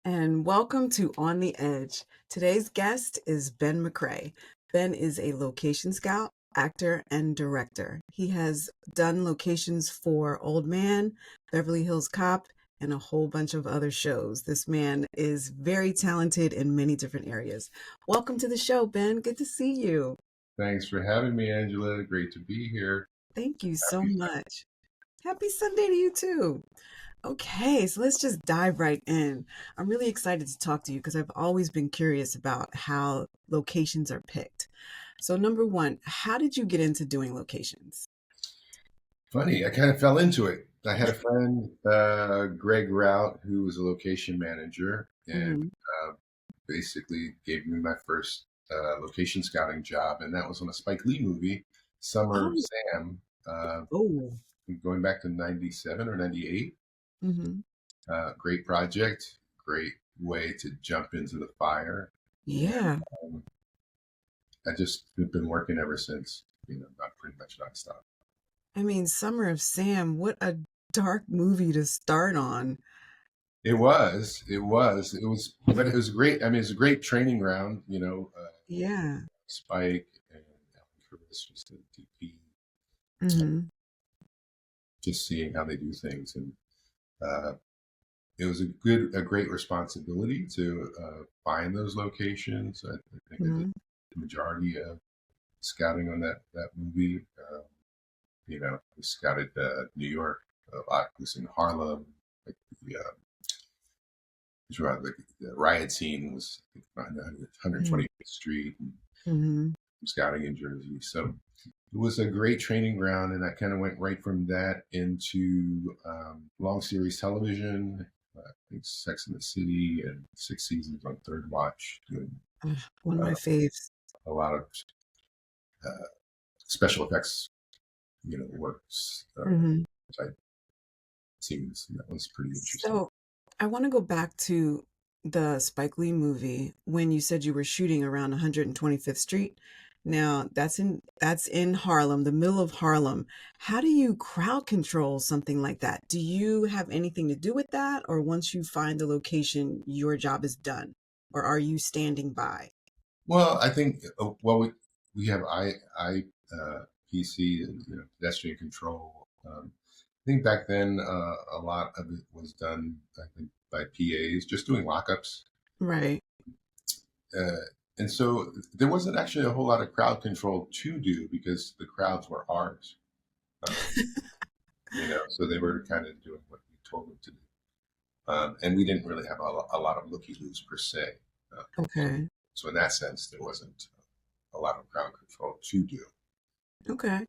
And welcome to On the Edge. Today's guest is Ben McCrae. Ben is a location scout, actor, and director. He has done locations for Old Man, Beverly Hills Cop, and a whole bunch of other shows. This man is very talented in many different areas. Welcome to the show, Ben. Good to see you. Thanks for having me, Angela. Great to be here. Thank you so Happy much. Happy Sunday to you too. Okay, so let's just dive right in. I'm really excited to talk to you because I've always been curious about how locations are picked. So, number one, how did you get into doing locations? Funny, I kind of fell into it. I had a friend, Greg Rout, who was a location manager and Hmm. uh, basically gave me my first location scouting job. And that was on a Spike Lee movie, Summer of Oh, Sam, oh, going back to 97 or 98. hmm, Great project, great way to jump into the fire. And yeah. I just have been working ever since, not pretty much nonstop. I mean, Summer of Sam, what a dark movie to start on. But it was great. I mean, it's a great training ground, Yeah. Spike and Alan Curtis was the DP, Hmm. just seeing how they do things. And uh, it was a great responsibility to find those locations. I think I did Hmm. the majority of scouting on that movie. We scouted New York a lot. It was in Harlem, like the riot scene was on 125th Street, and Hmm. scouting in Jersey. So it was a great training ground, and I kind of went right from that into long series television. I think Sex and the City and 6 seasons on Third Watch, doing One of my uh, faves. a lot of uh, special effects, works Hmm. type scenes. And that was pretty interesting. So, I want to go back to the Spike Lee movie when you said you were shooting around 125th Street. Now, that's in Harlem, the middle of Harlem. How do you crowd control something like that? Do you have anything to do with that, or once you find the location, your job is done? Or are you standing by? Well, I think we have I PC and pedestrian control. I think back then a lot of it was done, I think, by PAs, just doing lockups, Right. uh, and so there wasn't actually a whole lot of crowd control to do because the crowds were ours. Um, so they were kind of doing what we told them to do, and we didn't really have a lot of looky loos per se. Uh, Okay. so in that sense, there wasn't a lot of crowd control to do. Okay.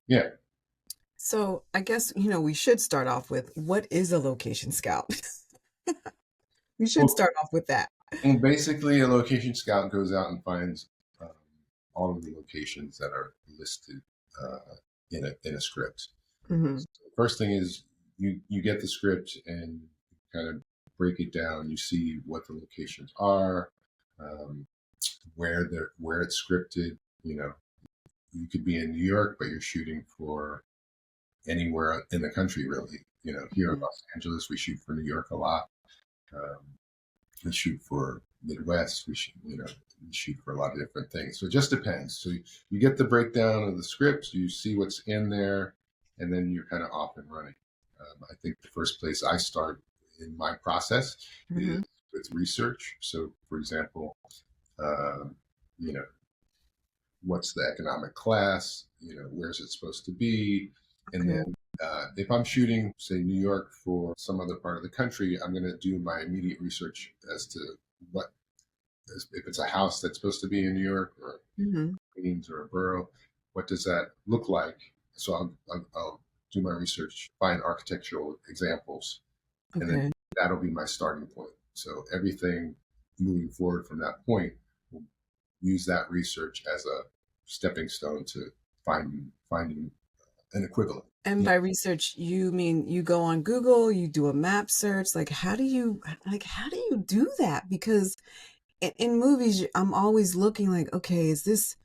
Yeah. So, I guess, we should start off with what is a location scout? We should Well, start off with that. and basically, a location scout goes out and finds um, all of the locations that are listed in a script. Hmm. So the first thing is you get the script and kind of break it down. You see what the locations are, um, where it's scripted. You could be in New York, but you're shooting for anywhere in the country, really. Here in Los Angeles, we shoot for New York a lot. Um, we shoot for Midwest. We shoot for a lot of different things. So it just depends. So you get the breakdown of the scripts, you see what's in there, and then you're kind of off and running. I think the first place I start in my process is Hmm. with research. So, for example, um, you know, what's the economic class? Where's it supposed to be? And Okay. then if I'm shooting, say, New York for some other part of the country, I'm going to do my immediate research as to what, if it's a house that's supposed to be in New York or Hmm. Queens or a borough, what does that look like? So I'll do my research, find architectural examples, and then Okay. that'll be my starting point. So everything moving forward from that point will use that research as a stepping stone to finding an equivalent. And Yeah. by research, you mean you go on Google, you do a map search. Like how do you do that? Because in movies, I'm always looking like, okay, is this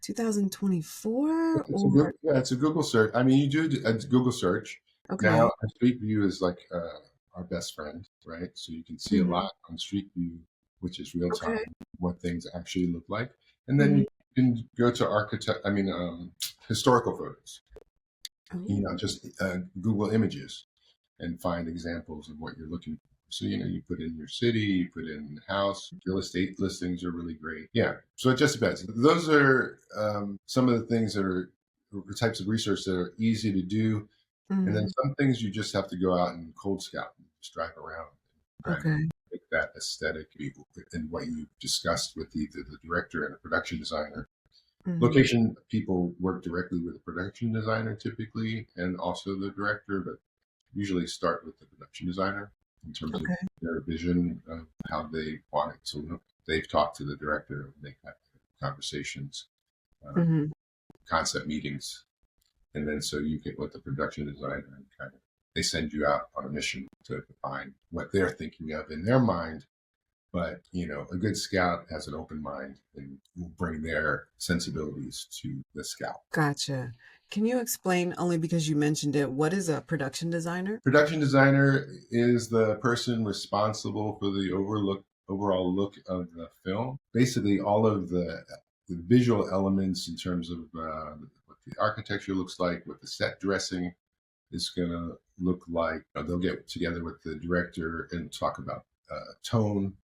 2024 or It's a Google search. I mean, you do a Google search now. okay. A Street View is like our best friend, right? So you can see a Mhm. lot on Street View, which is real time, Okay. what things actually look like. And then you Mhm. can go to historical photos, Oh, just Google Images and find examples of what you're looking for. So, you put in your city, you put in the house, real estate listings are really great. Yeah. So it just depends. Those are some of the things that are the types of research that are easy to do. And then mhm. some things you just have to go out and cold scout and just drive around and kind of Okay. make that aesthetic and what you discussed with either the director and the production designer. Mhm. Location people work directly with the production designer typically and also the director, but usually start with the production designer in terms of Okay. their vision of how they want it to look. They've talked to the director and they have conversations, uh, Mhm. concept meetings, and then so you get with the production designer and kind of they send you out on a mission to define what they're thinking of in their mind. But a good scout has an open mind and will bring their sensibilities to the scout. Gotcha. Can you explain, only because you mentioned it, what is a production designer? Production designer is the person responsible for the overall look of the film. Basically, all of the visual elements in terms of what the architecture looks like, what the set dressing is going to look like. They'll get together with the director and talk about tone.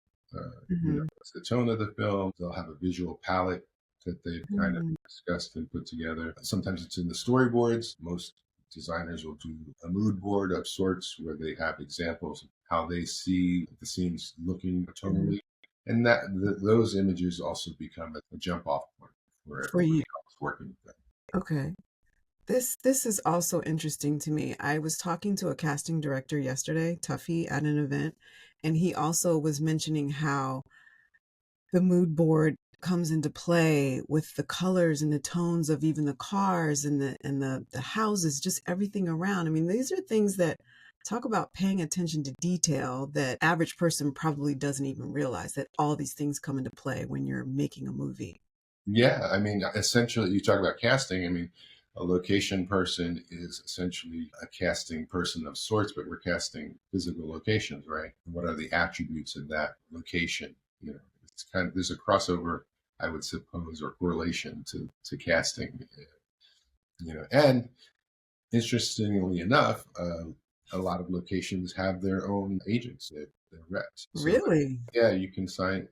Mhm. What's the tone of the film? They'll have a visual palette that they've kind of Mm. discussed and put together. Sometimes it's in the storyboards. Most designers will do a mood board of sorts where they have examples of how they see the scenes looking Mhm. tonally. And those images also become a jump off point for For everybody you. else working with them. Okay. This is also interesting to me. I was talking to a casting director yesterday, Tuffy, at an event, and he also was mentioning how the mood board comes into play with the colors and the tones of even the cars and the houses, just everything around. I mean, these are things that talk about paying attention to detail that average person probably doesn't even realize that all these things come into play when you're making a movie. Yeah, I mean, essentially, you talk about casting. I mean, a location person is essentially a casting person of sorts, but we're casting physical locations, right? What are the attributes of that location? It's kind of there's a crossover, I would suppose, or correlation to casting. And interestingly enough, a lot of locations have their own agents, their reps. So Really? yeah, you can sign.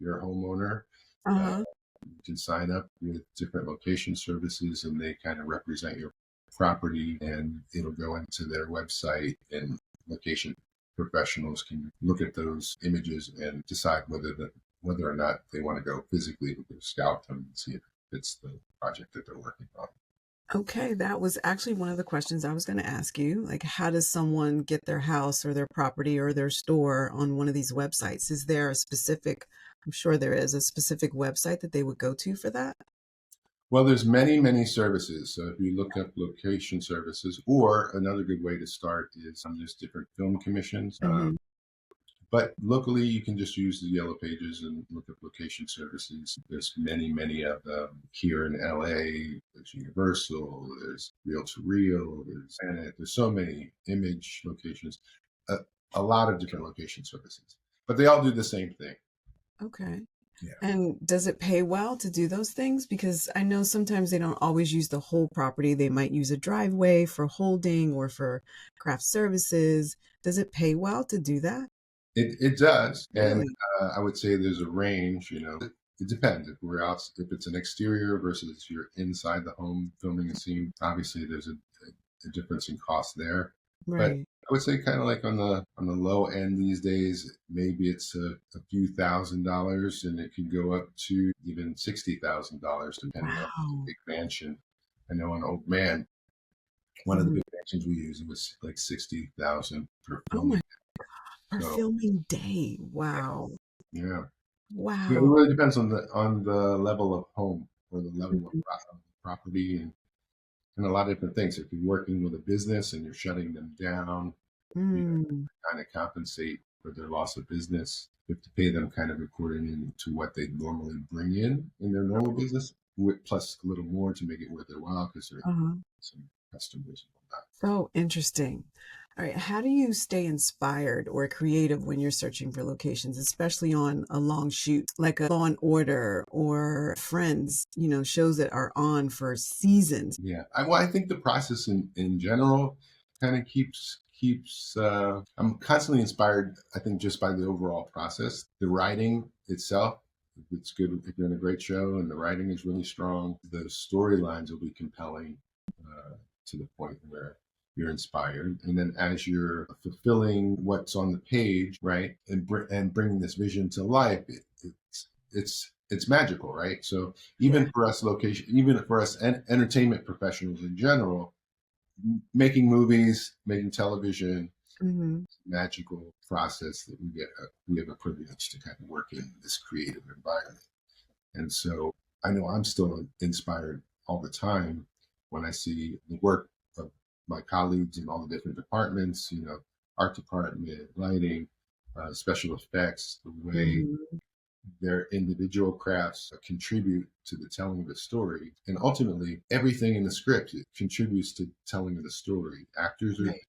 You're a homeowner. Uh, Uh-huh. you can sign up with different location services and they kind of represent your property and it'll go into their website and location professionals can look at those images and decide whether or not they want to go physically to scout them and see if it fits the project that they're working on. Okay, that was actually one of the questions I was going to ask you. Like, how does someone get their house or their property or their store on one of these websites? Is there a specific, I'm sure there is a specific website that they would go to for that? Well, there's many services. So if you look up location services, or another good way to start is there's different film commissions. Hmm. But locally, you can just use the yellow pages and look at location services. There's many of them here in LA. There's Universal, there's Reel to Reel, there's Planet. There's so many image locations, a, a lot of different location services, but they all do the same thing. Okay. Yeah. And does it pay well to do those things? Because I know sometimes they don't always use the whole property. They might use a driveway for holding or for craft services. Does it pay well to do that? It does, and Really? I would say there's a range. It depends if it's an exterior versus you're inside the home filming a scene. Obviously, there's a difference in cost there, but Right. I would say kind of like on the low end these days, maybe it's a few $1,000s, and it can go up to even $60,000 depending on if it's a Wow. big mansion. I know an old man, one of the Mhm. big mansions we use, it was like 60,000 for Oh filming. my, per So filming day. Wow. yeah. Yeah, it Wow. really depends on the level of home or the level of Mhm. property and a lot of different things. If you're working with a business and you're shutting them down, you know, Mm. kind of compensate for their loss of business. You have to pay them kind of according to what they normally bring in their normal business, plus a little more to make it worth their while because they're Uh-huh. some customers and whatnot. So interesting. All right. How do you stay inspired or creative when you're searching for locations, especially on a long shoot, like a Law and Order or Friends, shows that are on for seasons? Yeah, I think the process in general kind of keeps. I'm constantly inspired. I think just by the overall process, the writing itself. If it's good, if you're in a great show and the writing is really strong, the storylines will be compelling to the point where you're inspired. And then as you're fulfilling what's on the page, right, and bringing this vision to life, it's magical, right? So Yeah. even for us entertainment professionals in general, making movies, making television, Hmm. magical process that we have a privilege to kind of work in this creative environment. And so I know I'm still inspired all the time when I see the work of my colleagues in all the different departments, art department, lighting, special effects, the way Hmm. their individual crafts contribute to the telling of the story. And ultimately, everything in the script it contributes to telling of the story. Actors are, Right.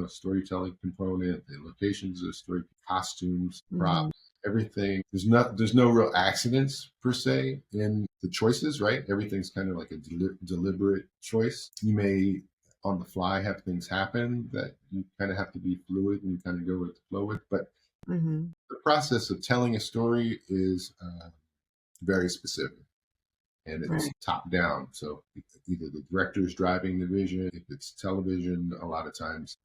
storytelling component, the locations of story, costumes, Hmm. props, everything. There's no real accidents per se in the choices, right? Everything's kind of like a deliberate choice. You may on the fly have things happen that you kind of have to be fluid and kind of go with the flow with, but Hmm. the process of telling a story is very specific and it's Right. top down. So either the director is driving the vision, if it's television, a lot of times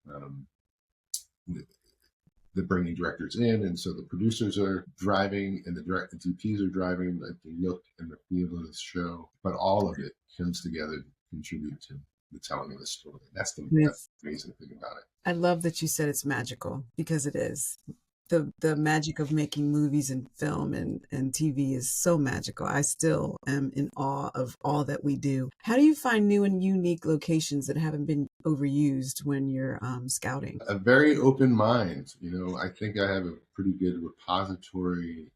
they're bringing directors in, and so the producers are driving and the DPs are driving like the look and the feel of the show. But all of it comes together to contribute to the telling of the story. That's Yes. the amazing thing about it. I love that you said it's magical because it is. The magic of making movies and film and TV is so magical. I still am in awe of all that we do. How do you find new and unique locations that haven't been overused when you're scouting? A very open mind. I think I have a pretty good repository,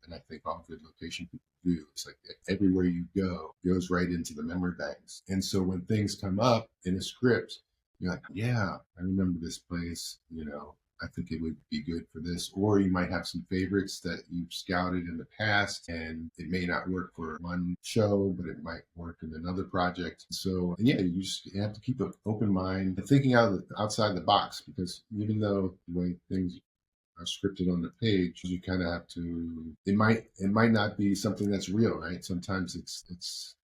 and I think all good location people do. It's like everywhere you go goes right into the memory banks. And so when things come up in a script, you're like, yeah, I remember this place. I think it would be good for this. Or you might have some favorites that you've scouted in the past, and it may not work for one show, but it might work in another project. So, and yeah, you have to keep an open mind, thinking outside the box, because even though the way things are scripted on the page, you kind of have to. It might not be something that's real, right? Sometimes it's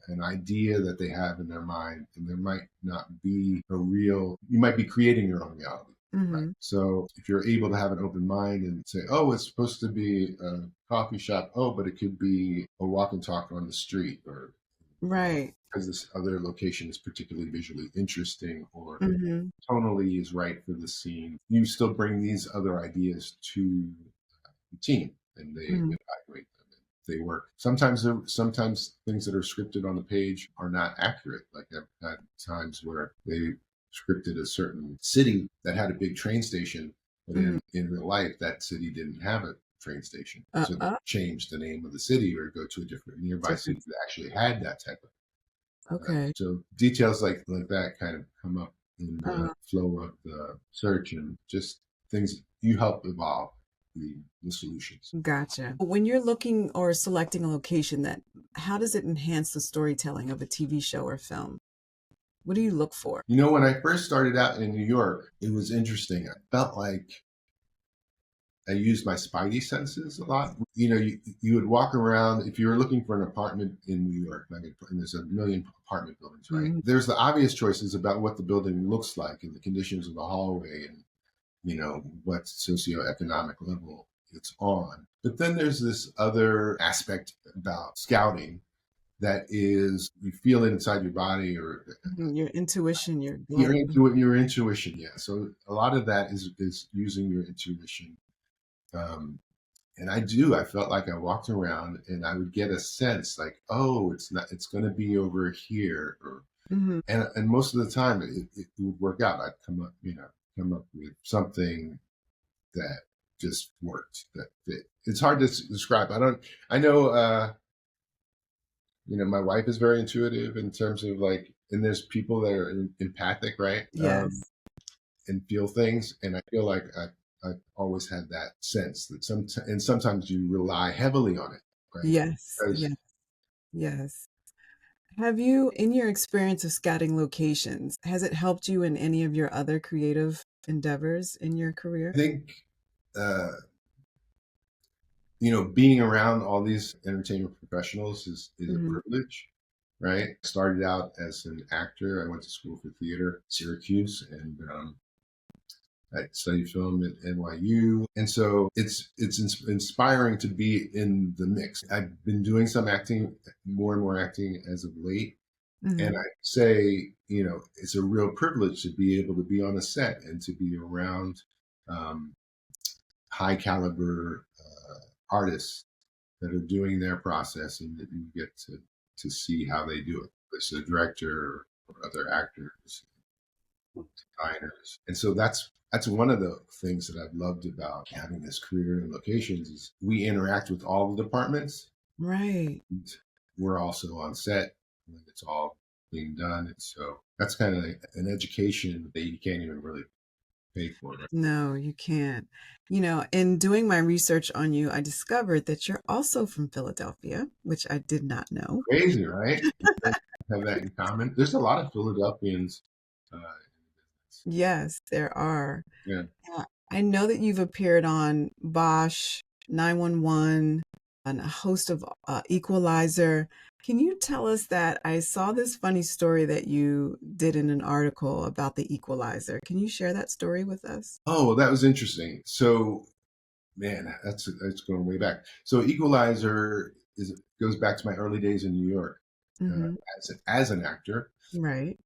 an idea that they have in their mind, and there might not be a real. You might be creating your own reality. Right. Hmm. So if you're able to have an open mind and say, oh, it's supposed to be a coffee shop, oh, but it could be a walk and talk on the street, or Right. because this other location is particularly visually interesting or Hmm. tonally is right for the scene, you still bring these other ideas to the team and they Hmm. evaluate them. They work. Sometimes things that are scripted on the page are not accurate. Like I've had times where they scripted a certain city that had a big train station, but Hmm. in real life, that city didn't have a train station. So they Uh, changed the name of the city or go to a different nearby city difference. that actually had that type of Okay. so details like that kind of come up in the Uh, flow of the search and just things you help evolve the solutions. gotcha. When you're looking or selecting a location how does it enhance the storytelling of a TV show or film? What do you look for? When I first started out in New York, it was interesting. I felt like I used my spidey senses a lot. You would walk around if you were looking for an apartment in New York, and there's a million apartment buildings, right? Mhm. There's the obvious choices about what the building looks like and the conditions of the hallway and what socioeconomic level it's on. But then there's this other aspect about scouting that is you feel it inside your body or Mhm. Your intuition, your your gut. your intuition. Yeah. So a lot of that is using your intuition. Um, and I felt like I walked around and I would get a sense like, oh, it's going to be over here, or Mhm. and most of the time it would work out. I'd come up with something that just worked, that fit. It's hard to describe. I know, my wife is very intuitive in terms of like, and there's people that are empathic, right? Yes. and feel things. And I feel like I've always had that sense that sometimes you rely heavily on it, right? Yes, Because yes, yes. Have you, in your experience of scouting locations, has it helped you in any of your other creative endeavors in your career? I think, uh, being around all these entertainment professionals is a Mhm, privilege, right? Started out as an actor. I went to school for theater, Syracuse, and I studied film at NYU, and so it's inspiring to be in the mix. I've been doing some acting, more and more acting as of late, and mhm, I say, it's a real privilege to be able to be on a set and to be around um, high caliber artists that are doing their process, and that you get to see how they do it. As a director or other actors, designers. And so that's one of the things that I've loved about having this career in locations is we interact with all the departments. right. And we're also on set when it's all being done. And so that's kind of an education that you can't even really pay for, right? No, you can't. In doing my research on you, I discovered that you're also from Philadelphia, which I did not know. Crazy, right? We both have that in common. There's a lot of Philadelphians. Uh, Yes, there are. yeah. Yeah. I know that you've appeared on Bosch, 911, and a host of Equalizer. Can you tell us that? I saw this funny story that you did in an article about the Equalizer. Can you share that story with us? Oh, well, that was interesting. So, man, that's going way back. So, Equalizer is goes back to my early days in New York uh, Hmm. as an actor. Right.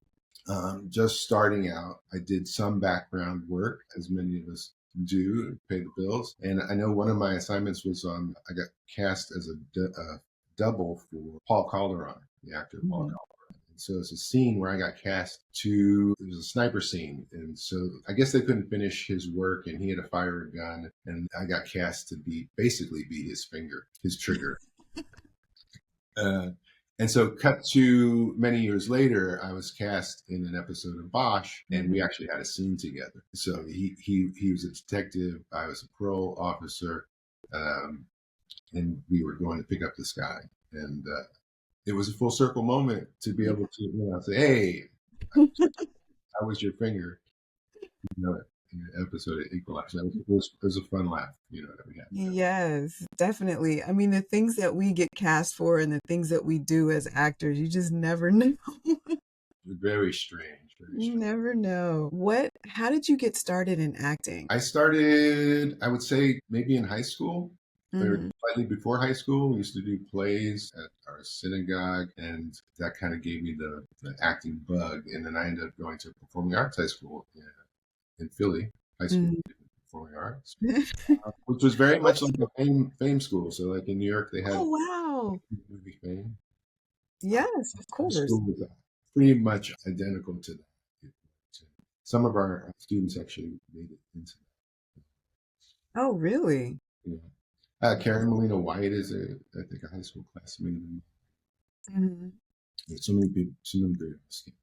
Just starting out, I did some background work, as many of us do, to pay the bills. And I know one of my assignments was I got cast as a double for Paul Calderon, the actor Paul Hmm. Calderon. And so it's a scene where I got cast it was a sniper scene. And so I guess they couldn't finish his work and he had to fire a gun. And I got cast to basically be his finger, his trigger. Uh, and so, cut to many years later, I was cast in an episode of Bosch, and we Hmm. actually had a scene together. So he was a detective, I was a parole officer, um, and we were going to pick up this guy. And it was a full circle moment to be able to say, "Hey, I was your finger," in an episode of Equalizer. It was a fun laugh, that we had together. Yes, definitely. I mean, the things that we get cast for and the things that we do as actors, you just never know. Very strange, very You strange. never know. How did you get started in acting? I started, I would say, maybe in high school or Hmm. slightly before high school. We used to do plays at our synagogue, and that kind of gave me the acting bug. And then I ended up going to performing arts high school in Philly, high school Hmm. of performing arts, which was very much like a fame school. So, like in New York, they Oh, had wow. movie fame. Yes, of Our course. school was pretty much identical to that. Some of our students actually made it into Oh, really? that. Karen Molina White is I think, a high school classmate. And Hmm. so many people, so many great students.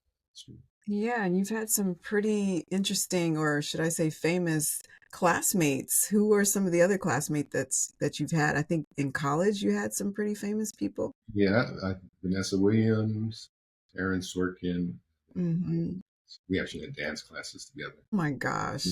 Yeah, and you've had some pretty interesting, or should I say famous classmates. Who are some of the other classmates that you've had? I think in college you had some pretty famous people. Yeah, Vanessa Williams, Aaron Sorkin. Hmm. We actually had dance classes together. Oh my gosh.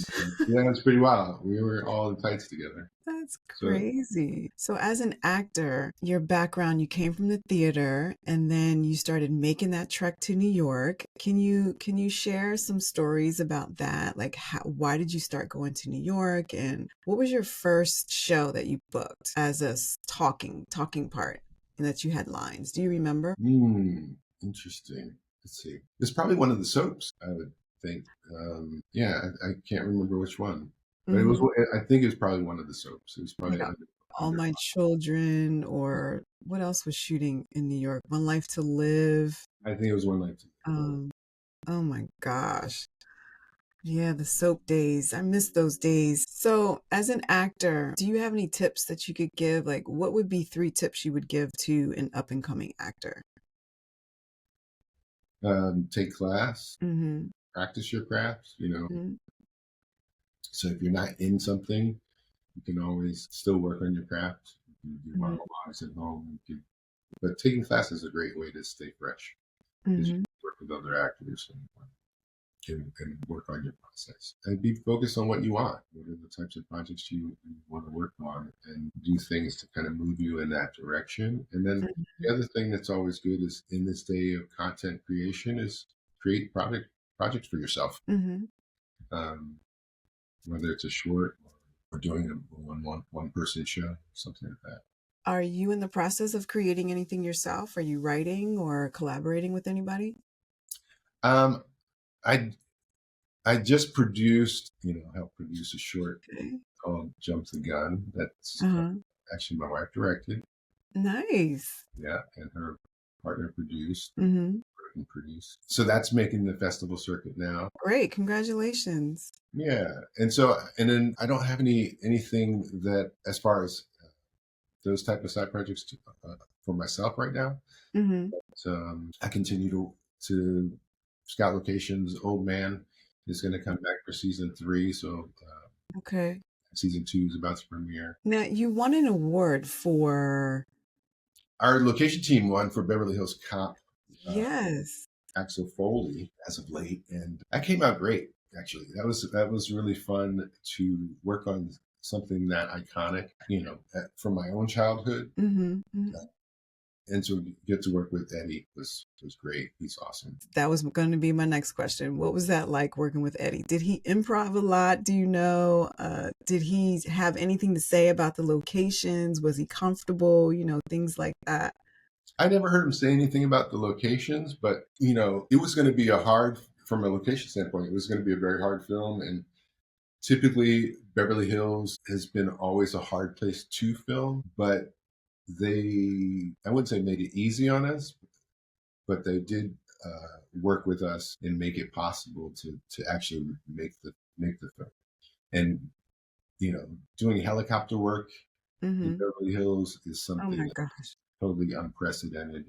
Yeah, it's pretty wild. We were all in tights together. That's So, crazy. So as an actor, your background, you came from the theater and then you started making that trek to New York. Can you share some stories about that? Like why did you start going to New York and what was your first show that you booked as a talking part and that you had lines? Do you remember? interesting. Let's see. It's probably one of the soaps, I would think. Yeah, I can't remember which one, but it was. Hmm. I think it was probably one of the soaps. It was Like probably All under. My Children or what else was shooting in New York? One Life to Live. I think it was one like. Um, oh my gosh. Yeah, the soap days. I miss those days. So, as an actor, do you have any tips that you could give? Like, what would be three tips you would give to an up and coming actor? Take class, Hmm. practice your craft. Hmm. So if you're not in something, you can always still work on your craft. You can do Mhm. monologues at home. But taking classes is a great way to stay fresh because you Mhm. can work with other actors and work on your process and be focused on what you want. What are the types of projects you want to work on and do things to kind of move you in that direction. And then Mhm. the other thing that's always good is in this day of content creation is create projects for yourself. Mhm. Um, whether it's a short or doing a one person show, something like that. Are you in the process of creating anything yourself? Are you writing or collaborating with anybody? Um, I I just produced, helped produce a short Okay. called "Jump the Gun." That's Uh-huh. actually my wife directed, Nice. yeah, and her partner produced Mhm. and produced. So that's making the festival circuit now. Great. Congratulations. Yeah, and then I don't have anything that as far as those type of side projects for myself right now. Mhm. So I continue to scout locations. Old Man is going to come back for season 3, so Okay. season 2 is about to premiere. Now, you won an award for Our location team won for Beverly Hills Cop, uh, yes. Axel Foley, as of late, and that came out great. Actually, that was really fun to work on something that iconic, from my own childhood, Mhm. Mhm. and to get to work with Eddie was great. He's awesome. That was going to be my next question. What was that like working with Eddie? Did he improv a lot? Do you know? Did he have anything to say about the locations? Was he comfortable? Things like that. I never heard him say anything about the locations, but it was going to be from a location standpoint. It was going to be a very hard film, and typically Beverly Hills has been always a hard place to film, but I wouldn't say made it easy on us, but they did work with us and make it possible to actually make the film. And doing helicopter work in Mhm. Beverly Hills is Oh something my that's gosh. totally unprecedented.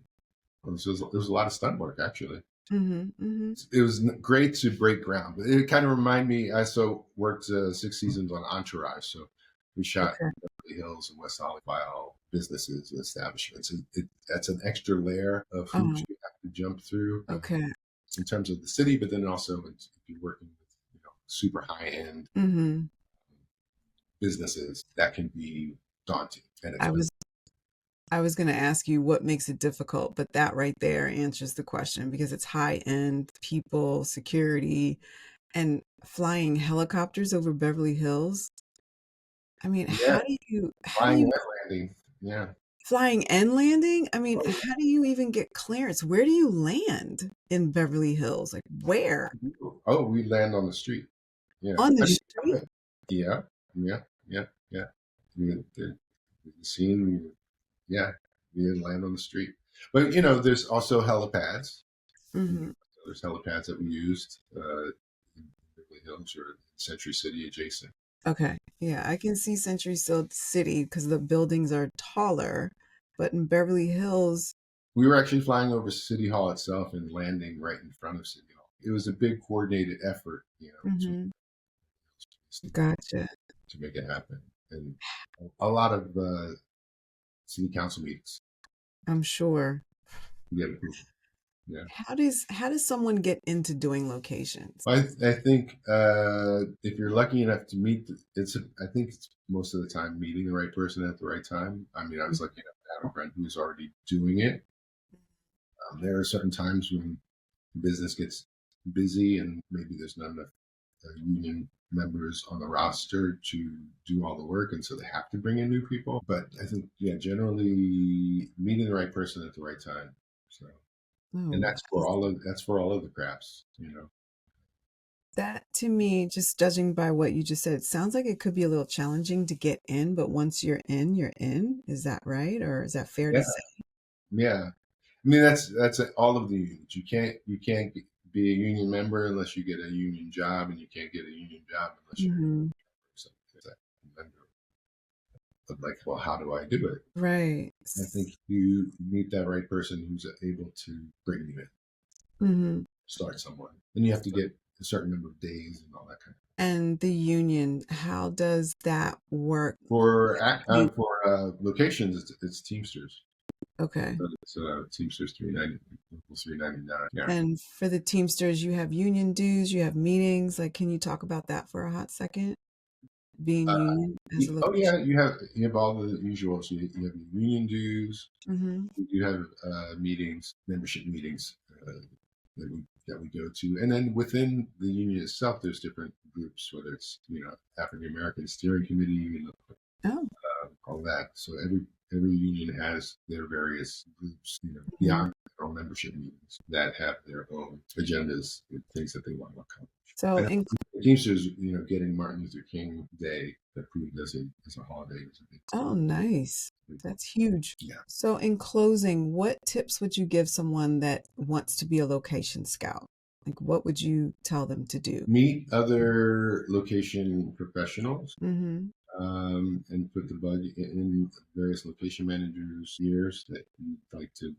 It was a lot of stunt work actually. Mhm. Mhm. It was great to break ground, but it kind of reminded me. I also worked 6 seasons on Entourage, so we shot Okay. in Beverly Hills and West Hollywood, while businesses and establishments. That's an extra layer of hoops Oh, you have to jump through okay. in terms of the city, but then also if you're working with super high end Mhm. businesses, that can be daunting and I expensive. was I was going to ask you what makes it difficult, but that right there answers the question because it's high end people, security, and flying helicopters over Beverly Hills. I mean, Yeah, how do flying and you landing. Yeah. flying and landing? I mean, how do you even get clearance? Where do you land in Beverly Hills? Like where? Oh, we land on the street. Yeah. On the I mean, street? yeah, yeah, yeah, yeah. The scene, yeah, we didn't land on the street. But, there's also helipads. Mhm. There's helipads that we used in Beverly Hills or Century City adjacent. Okay. Yeah, I can see Century City because the buildings are taller, but in Beverly Hills, We were actually flying over City Hall itself and landing right in front of City Hall. It was a big coordinated effort, mhm, gotcha. to make it happen. And a lot of city council meetings I'm sure. to get approval. Yeah. How does someone get into doing locations? I think if you're lucky enough to meet, I think it's most of the time meeting the right person at the right time. I mean, I was lucky enough to have a friend who's already doing it. There are certain times when business gets busy and maybe there's not enough union members on the roster to do all the work, and so they have to bring in new people. But I think, yeah, generally meeting the right person at the right time. So, and Oh, that's for all of the crafts. that to me, just judging by what you just said, it sounds like it could be a little challenging to get in, but once you're in, you're in. Is that right? Or is that fair to Yeah, say? yeah. I mean, that's all of the unions. You can't be a union member unless you get a union job, and you can't get a union job unless you're a Hmm. member. But like, well, how do I do it? Right. I think you meet that right person who's able to bring you in, Hmm. start someone, and you have to get a certain number of days and all that kind of. And the union, how does that work? For locations, it's Teamsters. Okay. So it's Teamsters 390, Local 399. Yeah. And for the Teamsters, you have union dues, you have meetings. Like, can you talk about that for a hot second? Being union as a Oh yeah, location. you have all the usual. So you have your union dues. Mm-hmm. You have meetings, membership meetings that we go to, and then within the union itself, there's different groups. Whether it's African American Steering Committee, Oh. all that. So every union has their various groups, Mhm. beyond their own membership meetings that have their own agendas and things that they want to accomplish. So, And the Teamsters, getting Martin Luther King Day approved as a holiday is a big oh, nice. That's huge. yeah. So, in closing, what tips would you give someone that wants to be a location scout? Like, what would you tell them to do? Meet other location professionals. Mm-hmm. And put the bug in various location managers' ears that you'd like to.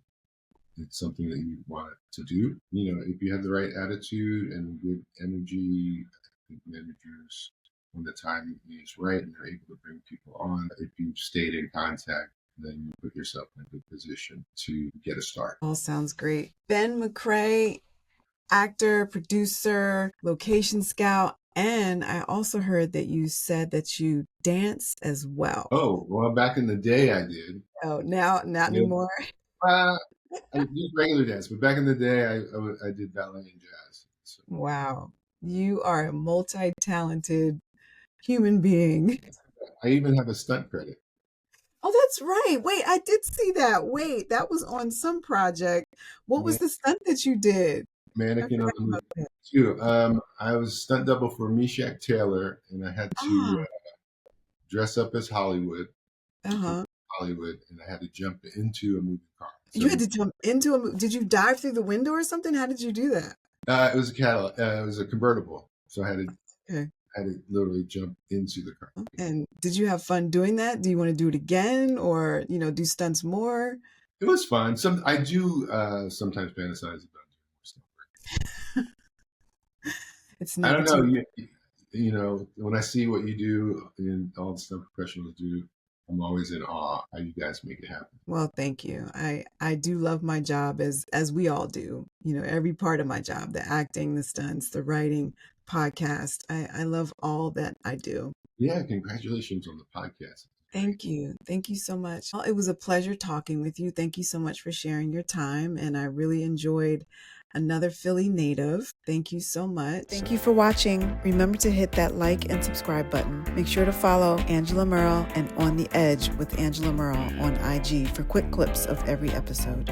It's something that you want to do. If you have the right attitude and good energy, I think managers, when the time is right and they're able to bring people on, if you've stayed in contact, then you put yourself in a good position to get a start. All sounds great. Ben McCrae, actor, producer, location scout, and I also heard that you said that you dance as well. Oh, well, back in the day I did. Oh, now not Yeah. anymore. I did regular dance, but back in the day I did ballet and jazz. So. Wow. You are a multi-talented human being. I even have a stunt credit. Oh, that's right. Wait, I did see that. Wait, that was on some project. What was the stunt that you did? I Mannequin on forgot the Move about that. too. I was stunt double for Meshack Taylor, and I had to Ah, dress up as Hollywood to do uh-huh. Hollywood, and I had to jump into a moving car. You So had to jump into did you dive through the window or something? How did you do that? it was a Cadillac. It was a convertible, so Okay. I had to literally jump into the car. And did you have fun doing that? Do you want to do it again or, do stunts more? It was fun. I do sometimes fantasize about doing more stuff. It's I never don't know. too. When I see what you do and all the stuff professionals do, I'm always in awe how you guys make it happen. Well, thank you. I do love my job as we all do. Every part of my job, the acting, the stunts, the writing, podcast. I love all that I do. Yeah, congratulations on the podcast. Thank you. Thank you so much. Well, it was a pleasure talking with you. Thank you so much for sharing your time. And I really enjoyed another Philly native. Thank you so much. Thank you for watching. Remember to hit that like and subscribe button. Make sure to follow Angela Merle and On the Edge with Angela Merle on IG for quick clips of every episode.